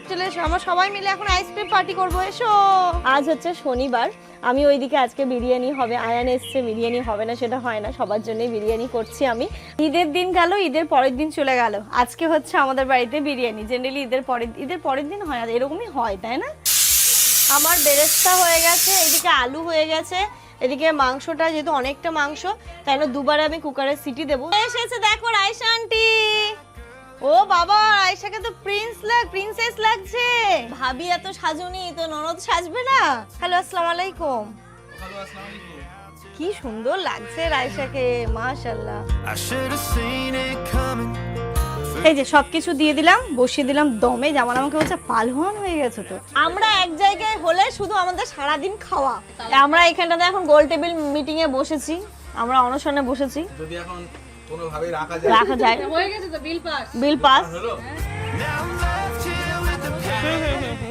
চলে এসো, আমরা সবাই মিলে এখন আইসক্রিম পার্টি করবো, এসো। আজ হচ্ছে শনিবার, আমি ওইদিকে আজকে বিরিয়ানি হবে, আয়ান এসছে, বিরিয়ানি হবে না সেটা হয় না, সবার জন্যই বিরিয়ানি করছি আমি। ঈদের দিন গেল, ঈদের পরের দিন চলে গেল, আজকে হচ্ছে আমাদের বাড়িতে বিরিয়ানি। জেনারেলি ঈদের পরের দিন হয় না, এরকমই হয় তাই না? আমার বেরেস্তা হয়ে গেছে, এদিকে আলু হয়ে গেছে, এদিকে মাংসটা যেহেতু অনেকটা মাংস তাই না দুবার আমি কুকারে সিটি দেবো। এসেছে দেখো রাইসা আন্টি। ও বাবা, রাইসাকে তো প্রিন্সেস লাগছে। ভাবি এত সাজুনি তো ননদ সাজবে না? হ্যালো, আসসালামু আলাইকুম। হ্যালো, আসসালামু আলাইকুম। কি সুন্দর লাগছে রাইসাকে, মাশাআল্লাহ। এই যে সবকিছু দিয়ে দিলাম, বসিয়ে দিলাম দমে। যেমন আমাকে বলছে পালহন হয়ে গেছে তো। আমরা এক জায়গায় হলে শুধু আমাদের সারাদিন খাওয়া। আমরা এখানটাতে এখন গোল টেবিল মিটিং এ বসেছি, আমরা অনশনে বসেছি। যদি এখন কোনোভাবে রাখা যায় হয়ে গেছে তো বিল পাস।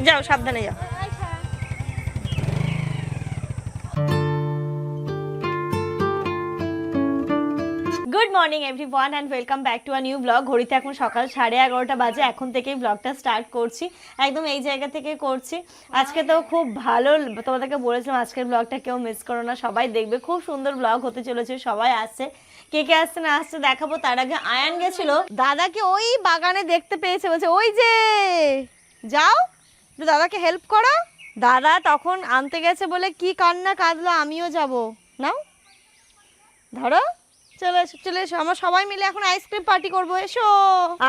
যাও সাবধানে যাও। Good morning everyone and welcome back to a new blog. ঘড়িতে এখন সকাল 11:30 বাজে, এখন থেকেই ব্লগটা স্টার্ট করছি, একদম এই জায়গা থেকে করছি। আজকে তো খুব ভালো, তোমাদেরকে বলেছিলাম আজকের ব্লগটা কেউ মিস করো না, সবাই দেখবে, খুব সুন্দর ব্লগ হতে চলেছে। সবাই আসছে, কে কে আসছে না আসছে দেখাবো। তার আগে আয়ান গেছিল দাদাকে ওই বাগানে দেখতে পেয়েছে, বলছে ওই যে যাও একটু দাদাকে হেল্প করো। দাদা তখন আনতে গেছে বলে কি কান্না কাঁদলো, আমিও যাব। নাও ধরো, চলে এসো, আমরা সবাই মিলে এখন আইসক্রিম পার্টি করবো, এসো।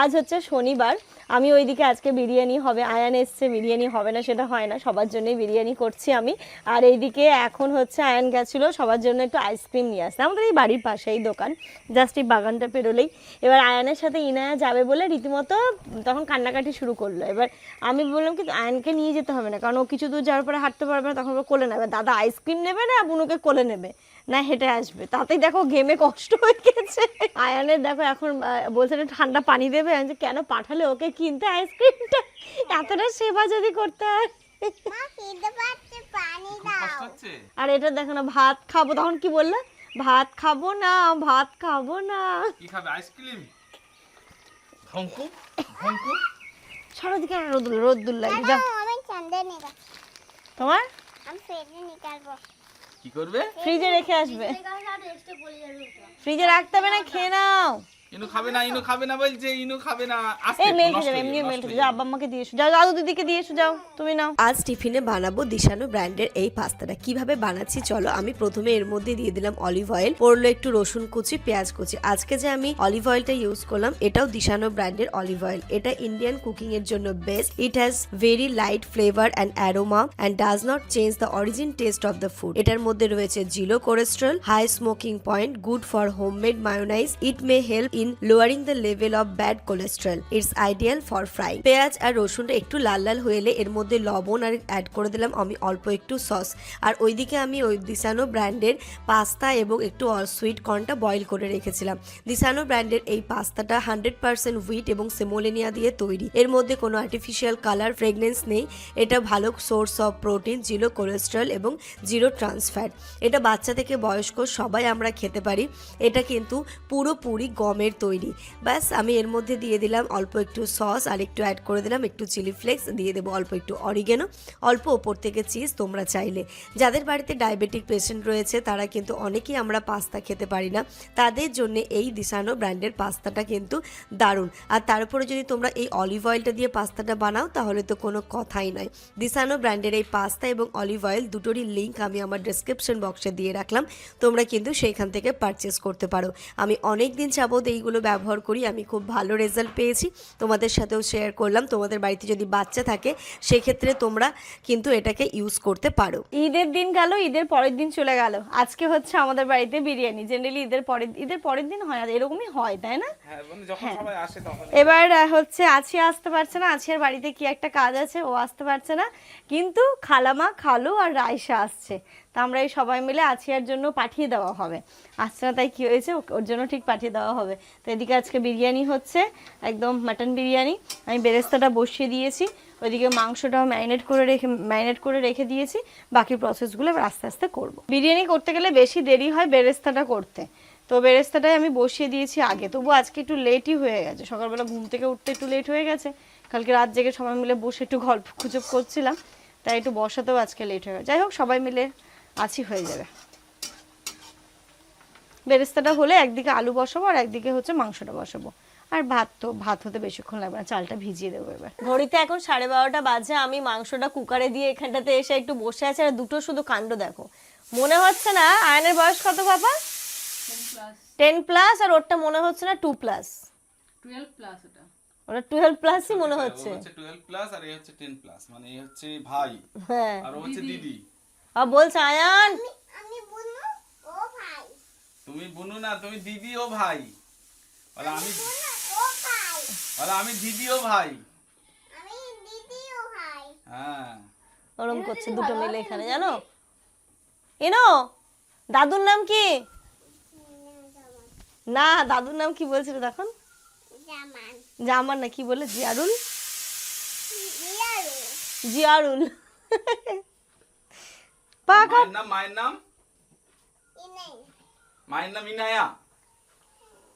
আজ হচ্ছে শনিবার, আমি ওইদিকে আজকে বিরিয়ানি হবে, আয়ান এসছে, বিরিয়ানি হবে না সেটা হয় না, সবার জন্যই বিরিয়ানি করছি আমি। আর এইদিকে এখন হচ্ছে আয়ান গেছিলো সবার জন্য একটু আইসক্রিম নিয়ে আসতে, আমাদের এই বাড়ির পাশেই দোকান, জাস্ট এই বাগানটা পেরোলেই। এবার আয়ানের সাথে ইনায়া যাবে বলে রীতিমতো তখন কান্নাকাটি শুরু করলো। এবার আমি বললাম কি আয়ানকে নিয়ে যেতে হবে না, কারণ ও কিছু দূর যাওয়ার পরে হাঁটতে পারবে না, তখন কোলে নেবে। দাদা আইসক্রিম নেবে না, বুনুকে কোলে নেবে না, হেঁটে আসবে। তাতেই দেখো ঘেমে কষ্ট হয়ে গেছে। আয়ানের দেখো এখন বলছে ঠান্ডা পানি দেবে, আমি কেন পাঠালে ওকে কিনতে আইসক্রিমটা, এতটা সেবা যদি করতে হয়। আর এটা দেখো না, ভাত খাবো, তখন কি বললে? ভাত খাবো না, ভাত খাবো না। কি খাবে? আইসক্রিম? সারাদিকে রোদ্দুর লাগে। যাও তোমার কি করবে? ফ্রিজে রেখে আসবে, ফ্রিজে রাখতে হবে না, খেয়ে নাও। ইনু খাবে না বলছে, ইনু খাবে না। এই মেল্ট যাবে, এমনি মেল্ট যাও, আব্বা আম্মাকে দিয়ে এসো, যাও দাদু দিদিকে দিয়ে এসো, যাও তুমি নাও। আজ টিফিনে বানাবো দিশানো ব্র্যান্ডের এই পাস্তাটা। কিভাবে বানাচ্ছি চলো। আমি প্রথমে এর মধ্যে দিয়ে দিলাম অলিভ অয়েল, পড়লো একটু রসুন কুচি, পেঁয়াজ কুচি। আজকে যে আমি অলিভ অয়েলটা ইউজ করলাম এটাও দিশানো ব্র্যান্ডের অলিভ অয়েল। এটা ইন্ডিয়ান কুকিং এর জন্য best. It has very light flavour and aroma and does not change the origin taste of the food. এটার মধ্যে রয়েছে zero cholesterol, high smoking point, good for homemade mayonnaise. It may help in lowering the level of bad cholesterol. It's ideal for fry. পেঁয়াজ আর রসুনটা একটু লাল লাল হয়ে এলে এর মধ্যে লবণ আর অ্যাড করে দিলাম আমি অল্প একটু সস। আর ওইদিকে আমি ওই দিশানো ব্র্যান্ডের পাস্তা এবং একটু সুইট কর্নটা বয়েল করে রেখেছিলাম। দিশানো ব্র্যান্ডের এই পাস্তাটা 100% হুইট এবং সেমোলেনিয়া দিয়ে তৈরি। এর মধ্যে কোনো আর্টিফিশিয়াল কালার ফ্রেগনেন্স নেই। এটা ভালো source of protein, zero cholesterol এবং জিরো ট্রান্স ফ্যাট। এটা বাচ্চা থেকে বয়স্ক সবাই আমরা খেতে পারি। এটা কিন্তু পুরোপুরি গমের তৈরি। ব্যাস আমি এর মধ্যে দিয়ে দিলাম অল্প একটু সস আর একটু অ্যাড করে দিলাম একটু চিলি ফ্লেক্স, দিয়ে দেবো অল্প একটু অরিগেনো, অল্প ওপর থেকে চিজ। তোমরা চাইলে যাদের বাড়িতে ডায়াবেটিক পেশেন্ট রয়েছে তারা কিন্তু অনেকেই আমরা পাস্তা খেতে পারি না, তাদের জন্য এই দিশানো ব্র্যান্ডের পাস্তাটা কিন্তু দারুণ। আর তার উপরে যদি তোমরা এই অলিভ অয়েলটা দিয়ে পাস্তাটা বানাও তাহলে তো কোনো কথাই নয়। দিশানো ব্র্যান্ডের এই পাস্তা এবং অলিভ অয়েল দুটোরই লিঙ্ক আমি আমার ডেসক্রিপশন বক্সে দিয়ে রাখলাম, তোমরা কিন্তু সেইখান থেকে পারচেস করতে পারো। আমি অনেক দিন যাবত এইগুলো ব্যবহার করি, আমি খুব ভালো রেজাল্ট পেয়েছি, তোমাদের সাথেও শেয়ার করলাম। তোমাদের বাড়িতে যদি বাচ্চা থাকে সেক্ষেত্রে তোমরা কিন্তু এটাকে ইউজ করতে পারো। ঈদের দিন গেল, ঈদের পরের দিন চলে গেল, আজকে হচ্ছে আমাদের বাড়িতে বিরিয়ানি। জেনারেলি ঈদের পরের দিন হয় না, এরকমই হয় তাই না? এবার হচ্ছে আছিয়া আসতে পারছে না, আছিয়ার বাড়িতে কি একটা কাজ আছে, ও আসতে পারছে না, কিন্তু খালামা, খালু আর রাইসা আসছে। তা আমরা এই সবাই মিলে আছিয়ার জন্য পাঠিয়ে দেওয়া হবে। আসছে না তাই কি হয়েছে, ওর জন্য ঠিক পাঠিয়ে দেওয়া হবে। তো এদিকে আজকে বিরিয়ানি হচ্ছে, একদম মাটন বিরিয়ানি। আমি বেরেস্তাটা বসিয়ে দিয়েছি, ওইদিকে মাংসটাও ম্যারিনেট করে রেখে দিয়েছি। বাকি প্রসেসগুলো এবার আস্তে আস্তে করব। বিরিয়ানি করতে গেলে বেশি দেরি হয় বেরেস্তাটা করতে, তো বেরেস্তাটাই আমি বসিয়ে দিয়েছি আগে। তবু আজকে একটু লেটই হয়ে গেছে, সকালবেলা ঘুম থেকে উঠতে একটু লেট হয়ে গেছে, কালকে রাত জেগে সবাই মিলে বসে একটু গল্প গুজব করছিলাম, তাই একটু বসাতেও আজকে লেট হয়ে গেছে। যাই হোক, সবাই মিলে আছি, হয়ে যাবে। বেরেস্তাটা হলে একদিকে আলু বসাবো আর একদিকে হচ্ছে মাংসটা বসাবো। আর ভাত হতে বেশিক্ষণ লাগবে না, চালটা ভিজিয়ে দেবো এবার। ঘড়িতে এখন 12:30 বাজে, আমি মাংসটা কুকারে দিয়ে এখানটাতে এসে একটু বসে আছি। আর দুটো শুধু কাণ্ড দেখো, মনে হচ্ছে না আয়নের বয়স কত বাবা? 10+, আর ওরটা মনে হচ্ছে না 2+। 12+ ওটা। ওটা 12+ই মনে হচ্ছে। ও হচ্ছে 12+ আর এই হচ্ছে 10+, মানে এই হচ্ছে ভাই হ্যাঁ, আর ও হচ্ছে দিদি। আর বলছে আয়ান তুমি বুনু না, তুমি দিদি ও ভাই। বলে আমি দিদি ও ভাই। হ্যাঁ, ওরম করছে দুটো মিলে এখানে, জানো? এনো, দাদুর নাম কি? না, দাদুর নাম কি বলছিল তখন? জামান না, কি বলে? জিয়ারুল। জিয়ারুল। মায়ের নাম ইনায়া।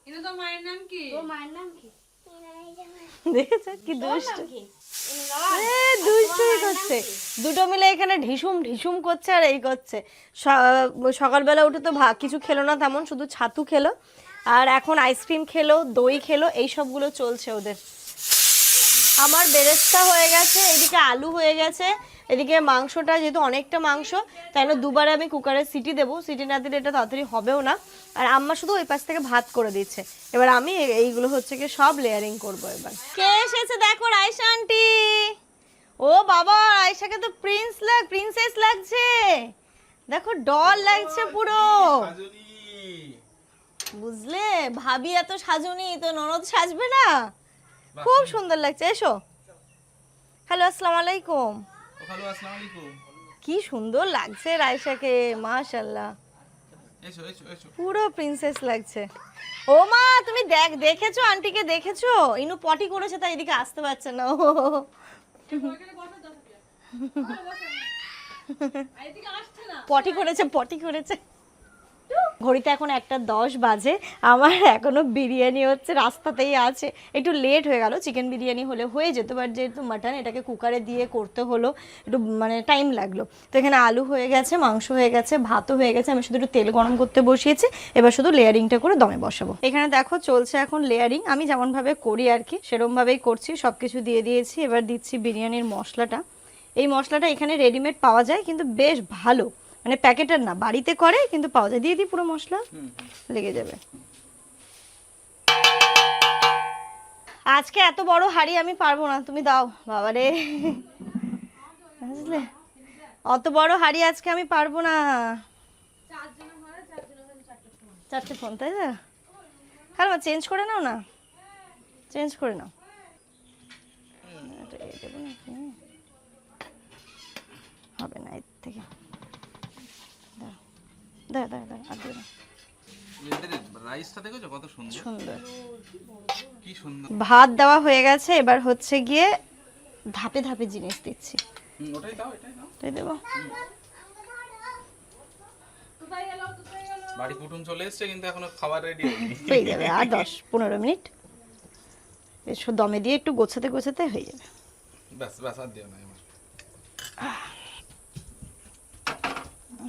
এটা তো মায়ের নাম কি? দেখেছো কি দুষ্ট, দুষ্টুমি করছে। দুটো মিলে এখানে ঢিসুম করছে আর এই করছে। সকালবেলা উঠে তো কিছু খেলো না তেমন, শুধু ছাতু খেলো, আর এখন আইসক্রিম খেলো, দই খেলো, এই সবগুলো চলছে ওদের। আমার বেরেস্তা হয়ে গেছে, এদিকে আলু হয়ে গেছে, এদিকে মাংসটা যেহেতু অনেকটা মাংস, তাই না দুবারে আমি কুকারে সিটি দেবো। সিটি না দিলে এটা তাড়াতাড়ি হবেও না। আর আম্মা শুধু ওই পাশ থেকে ভাত করে দিচ্ছে। এবার আমি এইগুলো হচ্ছে কি সব লেয়ারিং করবো। এবার কে এসেছে দেখো, রাইসা আন্টি। ও বাবা, রাইসাকে তো প্রিন্সেস লাগছে, দেখো ডল লাগছে পুরো, বুঝলে? ভাবি এত সাজুনি তো ননদ সাজবে না? খুব সুন্দর লাগছে। এসো। হ্যালো, আসসালামু আলাইকুম। হ্যালো, আসসালামু আলাইকুম। কি সুন্দর লাগছে রাইসাকে, মাশাআল্লাহ, এসো এসো এসো। পুরো প্রিন্সেস লাগছে। ও মা, তুমি দেখেছো আন্টিকে? দেখেছো ইনু পটি করেছে, তাই এদিকে আসতে পারছে না। পটি করেছে। ঘড়িতে এখন 1:10 বাজে, আমার এখনো বিরিয়ানি হচ্ছে, রাস্তাতেই আছে। একটু লেট হয়ে গেল, চিকেন বিরিয়ানি হলে হয়ে যেত, বাট যেহেতু মাটন, এটাকে কুকারে দিয়ে করতে হলো, একটু মানে টাইম লাগলো। তো এখানে আলু হয়ে গেছে, মাংস হয়ে গেছে, ভাতও হয়ে গেছে, আমি শুধু একটু তেল গরম করতে বসিয়েছি। এবার শুধু লেয়ারিংটা করে দমে বসাবো। এখানে দেখো চলছে এখন লেয়ারিং, আমি যেমনভাবে করি আর কি সেরমভাবেই করছি। সব কিছু দিয়ে দিয়েছি, এবার দিচ্ছি বিরিয়ানির মশলাটা। এই মশলাটা এখানে রেডিমেড পাওয়া যায়, কিন্তু বেশ ভালো, মানে প্যাকেটের না, বাড়িতে করে কিন্তু পাওয়া যায়। দিয়ে দিই পুরো মশলা, লেগে যাবে। আজকে এত বড় হাঁড়ি আমি পারবো না, তুমি দাও বাবারে, বুঝলে? অত বড় হাঁড়ি আজকে আমি পারবো না। 4টে ফোন, তাই না? হ্যালো, চেঞ্জ করে নাও না, চেঞ্জ করে নাও। হবে না এর থেকে, রাইসটা দেখেছো কত সুন্দর সুন্দর, কি সুন্দর। ভাত দেওয়া হয়ে গেছে, এবার হচ্ছে গিয়ে ধাপে ধাপে জিনিস দিচ্ছি। ওটাই দাও, তাই দেবো। বাড়ি কুটুম চলে এসেছে, কিন্তু এখনো খাবার রেডি হয়নি। হয়ে যাবে আর 10-15 মিনিট, এসব দমে দিয়ে একটু গোছাতে হয়ে যাবে। ব্যাস আর দিও না এবার।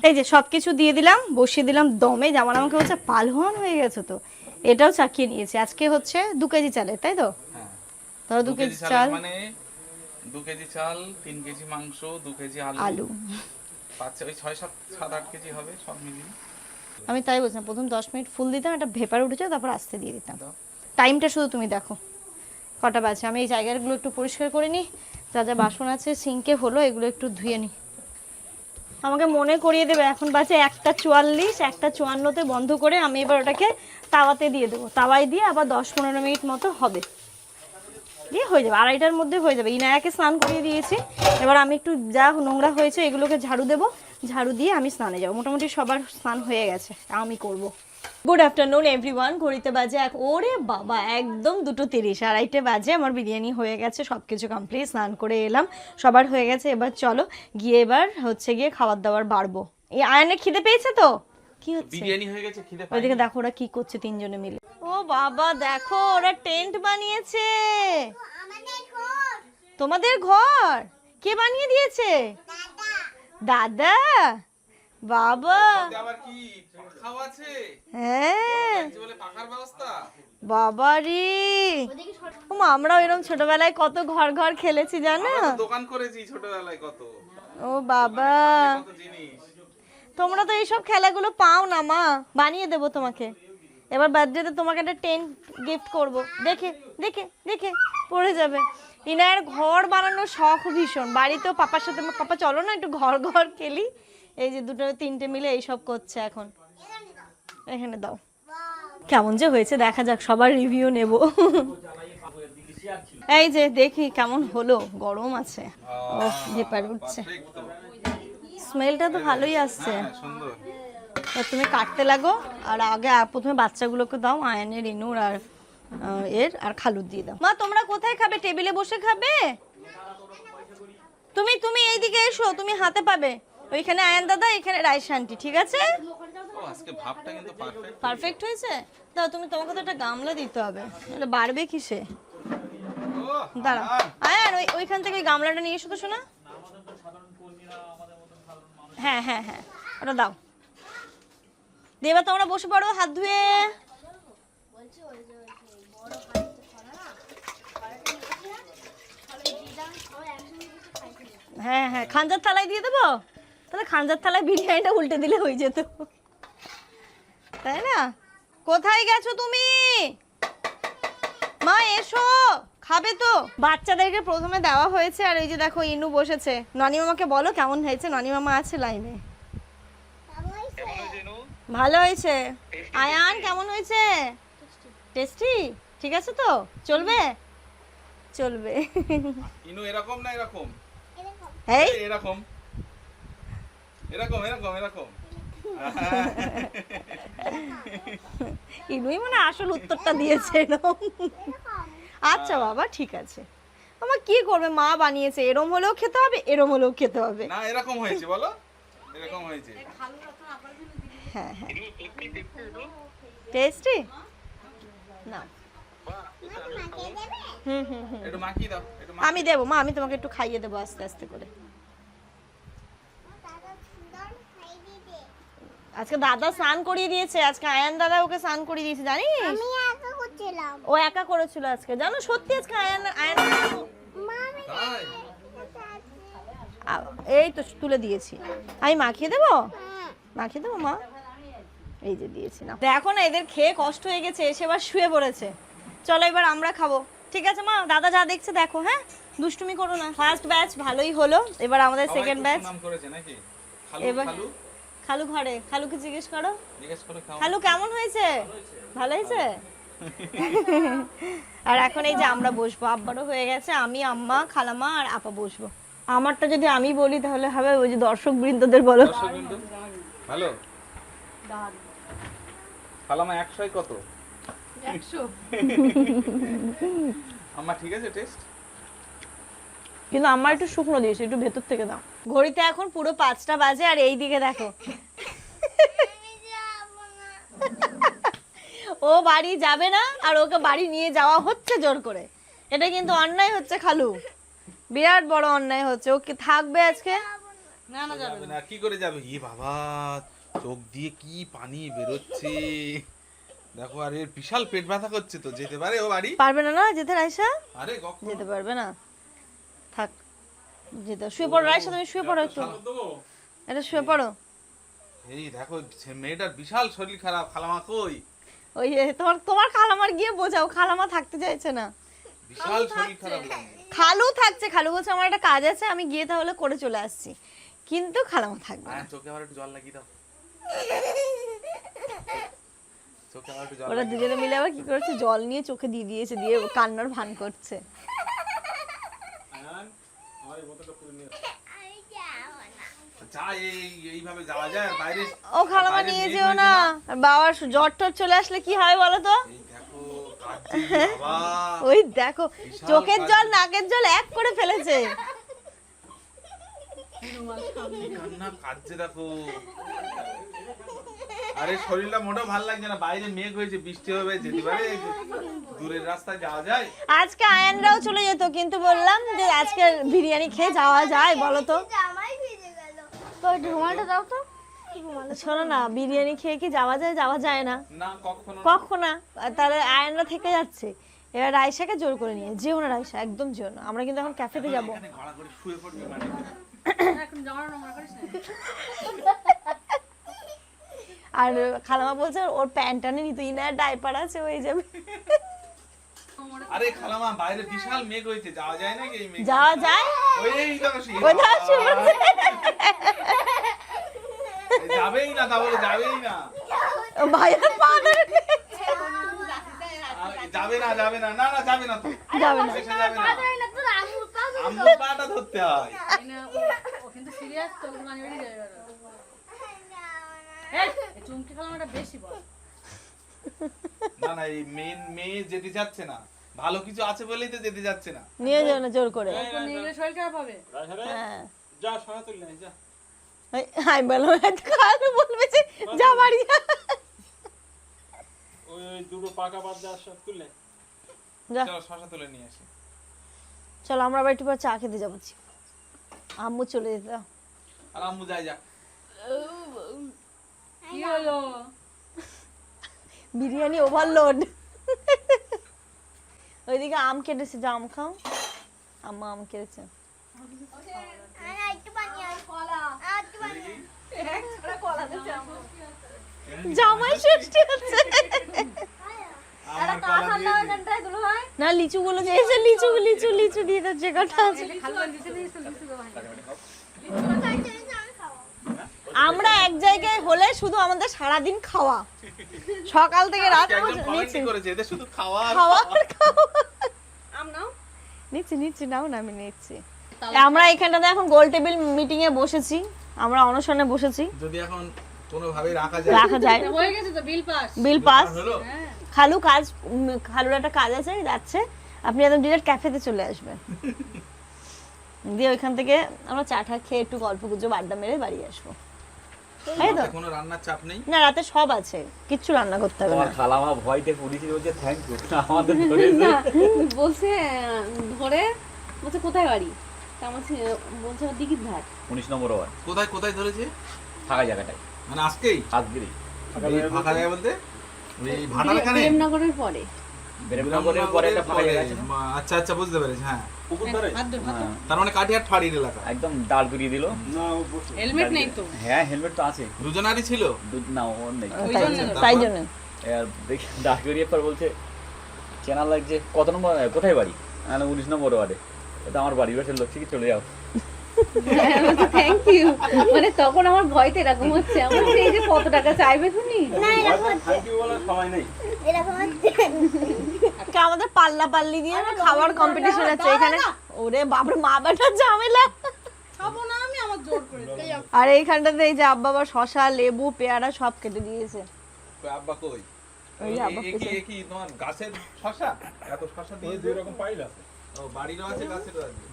এই যে সবকিছু দিয়ে দিলাম, বসিয়ে দিলাম দমে। যেমন আমাকে হচ্ছে পালহন হয়ে গেছে, তো এটাও চাকিয়ে নিয়েছি। আজকে হচ্ছে 2 কেজি চালের, তাই তো? হ্যাঁ, ধরো 2 কেজি চাল, মানে 2 কেজি চাল, 3 কেজি মাংস, 2 কেজি আলু, 6-7-8 কেজি হবে সব মিলিয়ে। আমি তাই বলছিলাম, প্রথম 10 মিনিট ফুল দিতাম, এটা ভেপার উঠেছে, তারপর আস্তে দিয়ে দিতাম। টাইমটা শুধু তুমি দেখো কটা বাজে। আমি এই জায়গাগুলো একটু পরিষ্কার করে নিই, যা যা বাসন আছে সিঙ্কে হলো, এগুলো একটু ধুয়ে নিই। আমাকে মনে করিয়ে দেবে, এখন বাজে 1:44, 1:54-তে বন্ধ করে আমি এবার ওটাকে তাওয়াতে দিয়ে দেবো। তাওয়ায় দিয়ে আবার 10-15 মিনিট মতো হবে, দিয়ে হয়ে যাবে। 2:30টার মধ্যে হয়ে যাবে। ইনায়াকে স্নান করিয়ে দিয়েছি, এবার আমি একটু যা নোংরা হয়েছে এগুলোকে ঝাড়ু দেবো, ঝাড়ু দিয়ে আমি স্নানে যাবো। মোটামুটি সবার স্নান হয়ে গেছে, আমি করব। Good afternoon everyone. ঘড়িতে বাজে ওরে বাবা একদম 2:30, 2:30 বাজে। আমার বিরিয়ানি হয়ে গেছে, সব কিছু কমপ্লিট, স্নান করে এলাম, সবার হয়ে গেছে। এবার চলো গিয়ে এবার হচ্ছে গিয়ে খাবার দাবার বাড়বো। এই আয়নের খিদে পেয়েছে তো? কি হচ্ছে? বিরিয়ানি হয়ে গেছে, খিদে পায়। ওইদিকে দেখো ওরা কি করছে তিনজনে মিলে। ও বাবা দেখো, ওরা টেন্ট বানিয়েছে। তোমাদের ঘর কে বানিয়ে দিয়েছে? দাদা। বাবা। আবার কি খাওয়া আছে? হ্যাঁ বলে পাখার ব্যবস্থা। বাবা রে, আমরাও এরকম ছোটবেলায় কত ঘর ঘর খেলেছি জানো? দোকান করেছি ছোটবেলায় কত। ও বাবা, কত জিনিস। তোমরা তো এইসব খেলাগুলো পাও না মা, বানিয়ে দেবো তোমাকে। এবার বার্থডেতে তোমাকে একটা টেন্ট গিফট করব, দেখে দেখে দেখে পড়ে যাবে। ইনার ঘর বানানোর শখ ভীষণ, বাড়িতেও পাপার সাথে পাপা চলো না একটু ঘর ঘর খেলি। এই যে দুটো তিনটে মিলে এইসব করছে এখন। এখানে দাও, কেমন যে হয়েছে দেখা যাক, সবার রিভিউ নেব। এই যে দেখি কেমন হলো, গরম আছে, ও ভেপার উঠছে, স্মেলটা তো ভালোই আসছে। সুন্দর। তুমি কাটতে লাগো, আর আগে প্রথমে বাচ্চাগুলোকে দাও, আয়নের, ইনুর আর এর আর খালুর দিয়ে দাও। মা তোমরা কোথায় খাবে? টেবিলে বসে খাবে? তুমি তুমি এইদিকে এসো, তুমি হাতে পাবে। ওইখানে আয়ন দাদা, এখানে রাইস আন্টি, ঠিক আছে? ও আজকে ভাবটা কিন্তু পারফেক্ট। পারফেক্ট হয়েছে? দাও তুমি, তোমাকে তো একটা গামলা দিতে হবে, নাহলে বাড়বে কিসে? দাঁড়াও আয়ন, ওইখান থেকে ওই গামলাটা নিয়ে এসো তো শোনা। হ্যাঁ হ্যাঁ হ্যাঁ, ওটা দাও। দেবা তোমরা বসে পড়ো হাত ধুয়ে। হ্যাঁ হ্যাঁ, খাঞ্জার থালায় দিয়ে দেবো, তাহলে খাঞ্জার থালায় বিরিয়ানিটা উল্টে দিলে হয়ে যেত, তাই না? কোথায় গেছো তুমি? মা এসো, খাবে তো? বাচ্চাদেরকে প্রথমে দেওয়া হয়েছে, আর এই যে দেখো ইনু বসেছে। ননি মামাকে বলো কেমন হয়েছে, ননি মামা আছে লাইনে। ভালো হয়েছে। আয়ান কেমন হয়েছে? টেস্টি? ঠিক আছে তো? চলবে? চলবে। ইনু এরকম না এরকম? এই এরকম এরকম এরকম এরকম। ইনুই মানে আসল উত্তরটা দিয়েছে এরকম। আচ্ছা বাবা ঠিক আছে। আমার কি করবে, মা বানিয়েছে, এরম হলেও খেতে হবে, এরম হলেও খেতে হবে। না এরকম হয়েছে বলো, এরকম হয়েছে। হ্যাঁ হ্যাঁ, টেস্টি না। হুম হুম হুম, একটু মাখিয়ে দাও, একটু আমি দেবো মা, আমি তোমাকে একটু খাইয়ে দেবো আস্তে আস্তে করে। আজকে দাদা স্নান করিয়ে দিয়েছে, আজকে আয়ান দাদা ওকে স্নান করিয়ে দিয়েছে, জানিস? আমি একা করছিলাম। ও একা করেছিল আজকে, জানো সত্যি আজকে আয়ান আয়ান তাই? এই তো তুলে দিয়েছি, আমি মাখিয়ে দেবো, মাখিয়ে দেবো মা, এই যে দিয়েছি না। দেখো না এদের খেয়ে কষ্ট হয়ে গেছে, এসে এবার শুয়ে পড়েছে। চলো এবার আমরা খাবো, ঠিক আছে মা? দাদা যা দেখছে দেখো, হ্যাঁ দুষ্টুমি করো না। ফার্স্ট ব্যাচ ভালোই হলো, এবার আমাদের সেকেন্ড ব্যাচ। নাম করেছে নাকি? এবার খালু খালু ঘরে, খালুকে জিজ্ঞেস করো, জিজ্ঞেস করে খাও। খালু কেমন হয়েছে? ভালো হয়েছে। আর এখন এই যে আমরা বসবো, আব্বারও হয়ে গেছে, আমি, আম্মা, খালামা আর আপা বসবো। আমারটা যদি আমি বলি তাহলে হবে, ওই যে দর্শক বৃন্দদের বলো। ভালো খালামা 100 কত? 100। আম্মা ঠিক আছে টেস্ট? কিন্তু আমার একটু শুকনো দিয়েছে, একটু ভেতর থেকে দাও। ঘড়িতে এখন পুরো 5টা বাজে, আর এই দিকে দেখো ও বাড়ি যাবে না, আর ওকে বাড়ি নিয়ে যাওয়া হচ্ছে জোর করে। এটা কিন্তু অন্যায় হচ্ছে খালু, বিরাট বড় অন্যায় হচ্ছে। ও কি থাকবে আজকে? না না যাবে না। না কি করে যাবে? ই বাবা, চোখ দিয়ে কি পানি বেরোচ্ছে দেখো, আর এর বিশাল পেট ব্যথা করছে তো, যেতে পারে ও বাড়ি? পারবে না না যেতে রাইসা? আরে কখন যেতে পারবে না, থাক যেতে। শুয়ে পড়ো রাইসা, তুমি শুয়ে পড়ো একটু, এটা শুয়ে পড়ো। এই দেখো মেয়েটার বিশাল শরীর খারাপ, খালামা কই? ওই যে তোমার খালামার গিয়ে বোঝাও, খালামা থাকতে চাইছে না। বিশাল শরীর খারাপ লাগে। খালু থাকছে, খালু বলছে আমার একটা কাজ আছে, আমি গিয়ে তাহলে করে চলে আসছি, কিন্তু খালামা থাকবে না। চোখে আবার একটু জল লাগিয়ে দাও, চোখে আবার একটু জল ওরা দুজনে মিলে আবার কি করেছে, জল নিয়ে চোখে দিয়ে দিয়েছে, দিয়ে কান্নার ভান করছে। যা এইভাবে যাওয়া যায় বাইরে? ও খালামা নিয়ে যেও না, বাবার জ্বর টর চলে আসলে কি হয় বলো তো? এই দেখো কাঁদছে বাবা, ওই দেখো চোখের জল নাকের জল এক করে ফেলেছে। কান্না কাঁদছে দেখো। আরে শরীরটা মোটেও ভালো লাগছে না, বাইরে মেঘ হয়েছে, বৃষ্টি হবে, যেতে পারে? দূরের রাস্তায় যাওয়া যায়? আজকে আয়ানরাও চলে যেত, কিন্তু বললাম যে আজকে বিরিয়ানি খেয়ে যাওয়া যায় বলো তো? তো রুমালটা দাও তো। শোনো না, বিরিয়ানি খেয়ে কি যাওয়া যায়? যাওয়া যায় না না কখনো না। কখন না। তাহলে আয়ানরা থেকে যাচ্ছে, এবার রাইসাকে জোর করে নিয়ে যেও না, রাইসা একদম যেও না। আমরা কিন্তু এখন ক্যাফেতে যাবো। এখানে ঘোড়া করে শুয়ে পড়বি মাটিতে। এখন জামা নোংরা করিস না। আর খালামা বলছে ওর প্যান্টটা নিয়ে তুই না, ডাইপার আছে হয়ে যাবে। আরে খালামা বাইরে বিশাল মেঘ হয়েছে, যাওয়া যায় নাকি এই মেঘ? যাওয়া যায়? ওই দেখো সে ওই দেখো সে বলছে। যাবেই না, তা বলে যাবেই না। ভাইয়ের পা ধরে নিয়েছে। যাবে না, যাবে না, না না যাবে না তো, যাবে না। এসে যাবে না। না তো আম্মুর পা আম্মুর পাটা ধরতে হয়। এই না, ও কিন্তু সিরিয়াস, তো মানে বেরিয়ে যাবে এবার। এই চুমকি খালামাটা বেশি বল। না না, এই মেয়ে যেতে যাচ্ছে না, ভালো কিছু আছে বলেই তো যেতে যাচ্ছে না। নিয়ে যাও না জোর করে। তো নিয়ে গেলে শরীর খারাপ হবে। হ্যাঁ যা সময় তুললে যা। আমি বললাম এত খারাপ বলবে যে যা বাড়ি যা। ওই দুটো পাকা বাদ দেওয়ার সব তুললে। যা। চলো শশা তুলে নিয়ে আসি। চলো আমরা আবার একটু পর চা খেতে যাবো। আম্মু চলে যেতে দাও। আর আম্মু যাই যাক। কি হলো? বিরিয়ানি ওভারলোড। ওইদিকে আম কেটেছে, যা আম খাও। আম্মা আম কেটেছে। একটু পানি আর কলা একটু পানি জামাই ষষ্ঠী হচ্ছে। আমার কলা দিয়ে দে। না লিচু গুলো দিয়েছে, লিচু লিচু লিচু দিয়ে দাও যে কটা আছে। হালকা দিতে দিস তো দিতে দাও। আমরা এক জায়গায় হলে শুধু আমাদের সারাদিন খাওয়া, সকাল থেকে রাত একজন পর্যন্ত। কমেন্টই নিচ্ছি করেছে এদের শুধু খাওয়া আর খাওয়া খাওয়া। আর খাওয়া। আম নাও। নিচ্ছি নিচ্ছি, নাও না, আমি নিচ্ছি। আমরা এখানটাতে এখন গোল টেবিল মিটিং এ বসেছি, আমরা অনশনে বসেছি। যদি এখন কোনোভাবে রাখা যায়। রাখা যায় হয়ে গেছে তো বিল পাস। Bill pass. হলো? খালু কাজ, খালুর একটা কাজ আছে, যাচ্ছে। আপনি একদম ডিরেক্ট ক্যাফেতে চলে আসবেন, দিয়ে ওইখান থেকে আমরা চা টা খেয়ে একটু গল্প গুজব আড্ডা মেরে বাড়ি আসবো। তাই তো? রাতে কোনো রান্নার চাপ নেই। না রাতে সব আছে, কিচ্ছু রান্না করতে হবে আমার না। খালামা ভয়তে পুলিশ বলছে থ্যাংক ইউ আমাদের ধরেছে। বলছে ধরে বলছে কোথায় বাড়ি তা আমার বলছে দিঘির ধার 19 নম্বর ওয়ার্ড কোথায় কোথায় ধরেছে? ফাঁকা জায়গাটায় মানে আজকেই আজগিরি এই ফাঁকা জায়গা বলতে ওই ভাটার এখানে প্রেমনগরের পরে বেরেমনগরের পরে একটা ফাঁকা জায়গা আছে না? আচ্ছা আচ্ছা বুঝতে পেরেছি, হ্যাঁ। পুকুর ধারে? হ্যাঁ, তার মানে কাটিহাট ফাঁড়ির এলাকা। একদম দাঁড় করিয়ে দিল। না ও বসে। হেলমেট নেই তো। হ্যাঁ হেলমেট তো আছে, দুজনারই ছিল। না ওর নেই। তাই জন্য আর দেখি দাঁড় করিয়ে পর বলছে চেনা লাগছে কত নম্বর কোথায় বাড়ি? 19 নম্বর ওয়ার্ডে। এটা আমার বাড়ির পাশের লোক থেকে চলে যাও। থ্যাংক ইউ মানে তখন আমার ভয়তে এরকম হচ্ছে আমার এই যে কত টাকা চাইবে তুমি থ্যাংক ইউ বলার সময় নেই। এরকম হচ্ছে আজকে আমাদের পাল্লা পাল্লি দিয়ে না খাবার কম্পিটিশন আছে এখানে। ওরে বাপরে, মা বেটার ঝামেলা। খাবো না আমি, আমার জোর করে দিল। আর এইখানটাতে এই যে আব্বা আবার শশা লেবু পেয়ারা সব কেটে দিয়েছে। কই আব্বা কই? ওই যে আব্বা এ কি তোমার গাছের শশা? এত শশা দিয়ে দুই রকম পাইল আছে। ও বাড়িরও আছে গাছেরও আছে।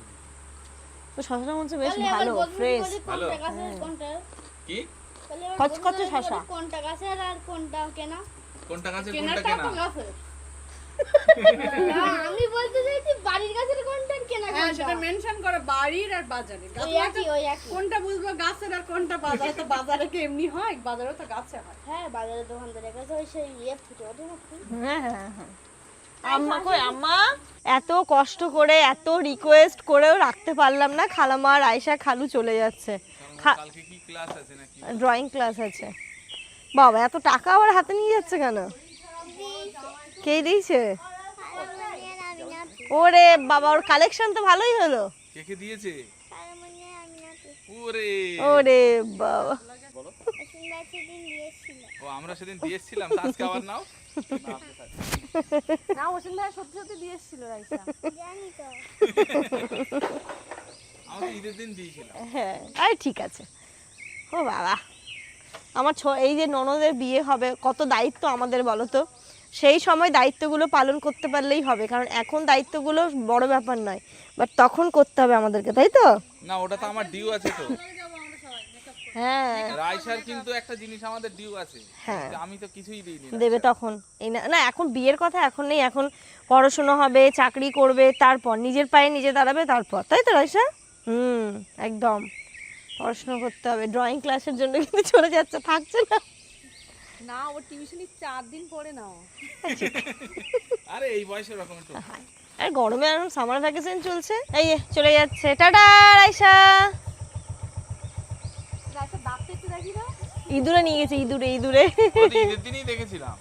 তো শশাটা মনে হচ্ছে বেশ ভালো ফ্রেশ। ভালো। কোনটা গাছের কোনটা কি? তাহলে এবার কচকচে বলতে হবে শসা। কোনটা গাছের আর কোনটা কেনা কোনটা গাছের কোনটা কেনাটা কেনা? তো গাছে। না আমি বলতে চাইছি বাড়ির গাছের কোনটা আর কেনা হ্যাঁ কোনটা সেটা মেনশন করে বাড়ির আর বাজারে। ওই একই ওই একই কোনটা বুঝবো গাছের আর কোনটা বাজারে? তো বাজারে কি এমনি হয়? বাজারে তো গাছে হয়। হ্যাঁ বাজারের দোকানদারের কাছে ওই সেই ফুটে ওঠে না হ্যাঁ হ্যাঁ হ্যাঁ। আম্মা কই? আম্মা এত কষ্ট করে এত রিকোয়েস্ট করেও রাখতে পারলাম না, খালামা আর আয়শা খালু চলে যাচ্ছে। কালকে কি ক্লাস আছে নাকি? ড্রয়িং ক্লাস আছে। বাবা এত টাকা আবার হাতে নিয়ে যাচ্ছে কেন? কে দিয়েছে? ওরে বাবা, ওর কালেকশন তো ভালোই হলো। কে কে দিয়েছে? ওরে ওরে বাবা, ও আমরা সেদিন দিয়েছিলাম, তো আজকে আবার নাও। না ওসিন ভাই সত্যি সত্যি দিয়ে এসেছিল রাইসা জানি তো আমাকে ঈদের দিন দিয়েছিলাম। হ্যাঁ আরে ঠিক আছে। ও বাবা, আমার এই যে ননদের বিয়ে হবে, কত দায়িত্ব আমাদের বলো তো। সেই সময় দায়িত্বগুলো পালন করতে পারলেই হবে, কারণ এখন দায়িত্বগুলো বড় ব্যাপার নয়, বাট তখন করতে হবে আমাদেরকে, তাই তো? না ওটা তো আমার ডিউ আছে তো। হ্যাঁ রাইসার কিন্তু একটা জিনিস আমাদের ডিউ আছে, হ্যাঁ। যে আমি তো কিছুই দিইনি। দেবে তখন। এই না না, এখন বিয়ের কথা এখন নেই, এখন পড়াশোনা হবে, চাকরি করবে, তারপর নিজের পায়ে নিজে দাঁড়াবে, তারপর, তাই তো রাইসা? একদম পড়াশোনা করতে হবে। ড্রয়িং ক্লাসের জন্য কিন্তু চলে যাচ্ছে, থাকছে না। না ও টিউশনি 4 দিন পরে নাও। আরে এই বয়সে এরকম একটু আর গরমে আর সামার ভ্যাকেশন চলছে, এই যে চলে যাচ্ছে। টাটা রাইসা। রাইসা দাঁত একটু দেখি দাও। ইঁদুরে নিয়ে গেছে, ইঁদুরে ইঁদুরে। ওটা ঈদের দিনই দেখেছিলাম।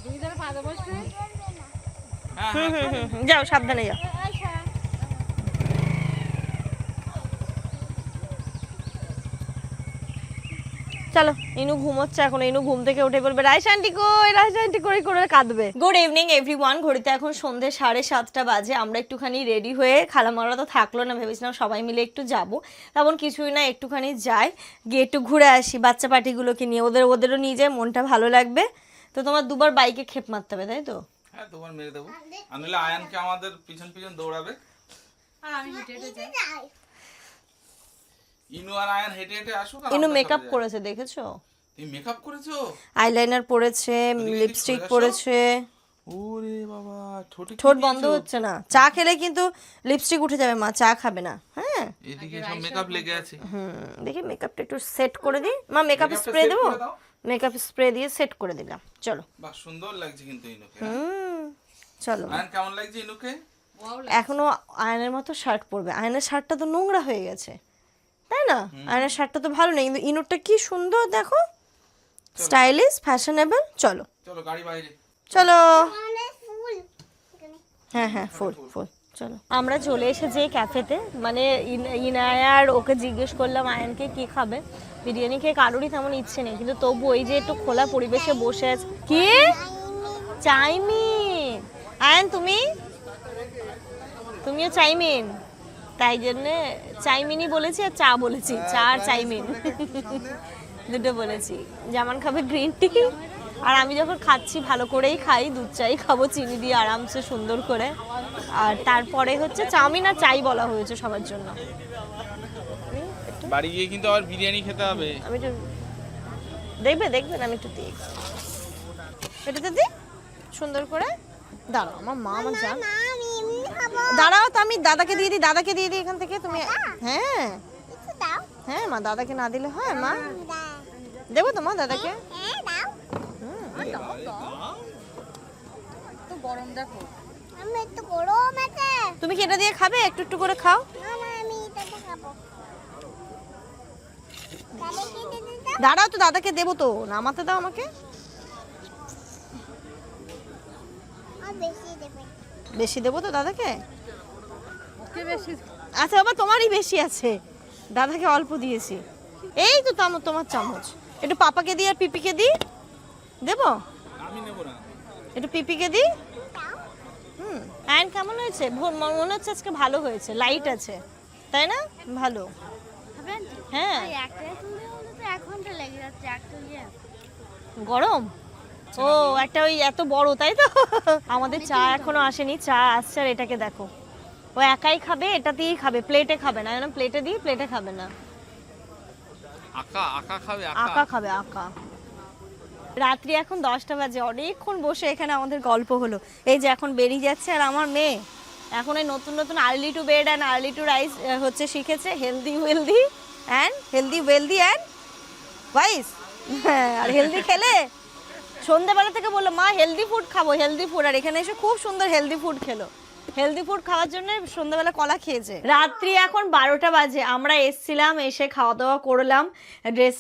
দুই জনে পাঁচা বসবে। হ্যাঁ হ্যাঁ যাও সাবধানে যাও। চলো, ইনু ঘুমোচ্ছে এখন। ইনু ঘুম থেকে উঠে বলবে রাইসা আন্টি কই, রাইসা আন্টি করে করে কাঁদবে। Good evening everyone. ঘড়িতে এখন সন্ধ্যে 7:30 বাজে। আমরা একটুখানি রেডি হয়ে, খালামারা তো থাকলো না, ভেবেছিলাম সবাই মিলে একটু যাব। তেমন কিছুই না, একটুখানি যাই, গিয়ে একটু ঘুরে আসি বাচ্চা পাটিগুলোকে নিয়ে। ওদেরও নিয়ে যায়, মনটা ভালো লাগবে। তো তোমার দুবার বাইকে খেপ মারতে হবে, তাই তো? হ্যাঁ, তোমার মেরে দেবো। আর নইলে আয়ানকে আমাদের পিছন পিছন দৌড়াবে। আর আমি হেঁটে হেঁটে যাই। ইনু আর আয়ান হেঁটে হেঁটে আসুক। ইনু মেকআপ করেছে, দেখেছো? তুমি মেকআপ করেছো? আইলাইনার পরেছে, লিপস্টিক পরেছে। ওরে বাবা, ঠোঁট বন্ধ হচ্ছে না। চা খেলে কিন্তু লিপস্টিক উঠে যাবে, মা চা খাবে না। হ্যাঁ এদিকে সব মেকআপ লেগে আছে। দেখি মেকআপটা একটু সেট করে দিই। মা মেকআপ মেকআপটা স্প্রে set দেবো? করে দাও। মেকআপ স্প্রে দিয়ে সেট করে দিলাম, চলো। বাহ, সুন্দর লাগছে কিন্তু ইনুকে। চলো। আয়ান কেমন লাগছে ইনুকে? এখনো আয়নের মতো শার্ট পরবে। আয়নের শার্টটা তো নোংরা হয়ে গেছে, তাই না? আয়নের শার্টটা তো ভালো নেই, কিন্তু ইনুরটা কি সুন্দর, দেখো, স্টাইলিশ, ফ্যাশনেবল। চলো চলো গাড়ি বাইরে। চলো। হ্যাঁ হ্যাঁ, ফুল ফুল। চলো, আমরা চলে এসেছি ক্যাফেতে। মানে ইনায়ার ওকে জিজ্ঞেস করলাম আয়ানকে কি খাবে। বিরিয়ানি খেয়ে কারোরই তেমন ইচ্ছে নেই, কিন্তু তবু ওই যে একটু খোলা পরিবেশে বসে আছে। কি চাইমিন? আয়ান তুমিও চাইমিন? তাই জন্যে চাইমিনই বলেছি আর চা বলেছি, চা আর চাইমিন দুটো বলেছি। জামান খাবে গ্রিন টি, আর আমি যখন খাচ্ছি ভালো করেই খাই, দুধ চাই খাবো চিনি দিয়ে আরামসে সুন্দর করে। আর তারপরে হচ্ছে চাউমিন আর চাই বলা হয়েছে সবার জন্য। বাড়ি গিয়ে কিন্তু আবার বিরিয়ানি খেতে হবে। আমি একটু দেখবেন আমি একটু দিই, এটাতে দিই সুন্দর করে। দাঁড়াও, আমার মা আমার জান, দাঁড়াও তো, আমি দাদাকে দিয়ে দিই এখান থেকে। তুমি হ্যাঁ হ্যাঁ মা, দাদাকে না দিলে হয় মা? দেবো তো মা দাদাকে। তো গরম দেখো। তুমি কি এটা দিয়ে খাবে? একটু একটু করে খাও। দাঁড়াও তো, দাদাকে দেবো তো, নামাতে দাও আমাকে। বেশি দেবো তো দাদাকে? কে বেশি? আচ্ছা বাবা, তোমারই বেশি আছে, দাদাকে অল্প দিয়েছি। এই তো তোমার চামচ। একটু পাপাকে দিই আর পিপিকে দিই। দেবো? আমি নেব না। একটু পিপিকে দিই। আয়ন কেমন হয়েছে? মনে হচ্ছে আজকে ভালো হয়েছে, লাইট আছে, তাই না? ভালো। হ্যাঁ, গরম। ও একটা ওই এত বড়, তাই তো? আমাদের চা এখনো আসেনি, চা আসছে। আর এটাকে দেখো, ও একাই খাবে, এটাতেই খাবে, প্লেটে খাবে না। প্লেটে দিই, প্লেটে খাবে না, আকা খাবে। আকা খাবে, আকা। রাত্রি এখন 10টা বাজে, অনেকক্ষণ বসে এখানে আমাদের গল্প হলো। এই যে এখন বেরিয়ে যাচ্ছে। আর আমার মেয়ে এখন এই নতুন early to bed and early to rise হচ্ছে শিখেছে। Healthy wealthy and wise. আর হেলদি খেলে সন্ধ্যাবেলা থেকে বললো মা হেলদি ফুড খাবো, হেলদি ফুড। আর এখানে এসে খুব সুন্দর হেলদি ফুড খেলো। হেলদি ফুড খাওয়ার জন্য সন্ধ্যাবেলা কলা খেয়েছে। রাত্রি এখন 12টা বাজে। আমরা এসছিলাম, এসে খাওয়া দাওয়া করলাম, ড্রেস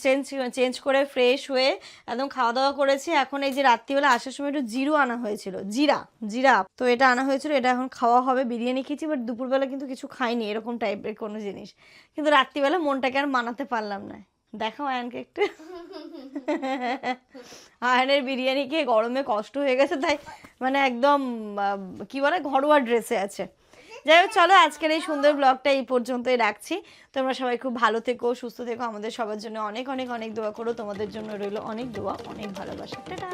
চেঞ্জ করে ফ্রেশ হয়ে একদম খাওয়া দাওয়া করেছি। এখন এই যে রাত্রিবেলা আসার সময় একটু জিরো আনা হয়েছিল, জিরা তো এটা আনা হয়েছিল, এটা এখন খাওয়া হবে। বিরিয়ানি খেয়েছি, বাট দুপুরবেলা কিন্তু কিছু খাইনি এরকম টাইপের কোনো জিনিস। কিন্তু রাত্রিবেলা মনটাকে আর মানাতে পারলাম না। দেখাও আয়নকে একটু। আয়নের বিরিয়ানি খেয়ে গরমে কষ্ট হয়ে গেছে, তাই মানে একদম কি বলে ঘরোয়া ড্রেসে আছে। যাই হোক, চলো আজকের এই সুন্দর ব্লগটা এই পর্যন্তই রাখছি। তোমরা সবাই খুব ভালো থেকো, সুস্থ থেকো। আমাদের সবার জন্য অনেক অনেক অনেক দোয়া করো। তোমাদের জন্য রইলো অনেক দোয়া, অনেক ভালোবাসা। টাটা।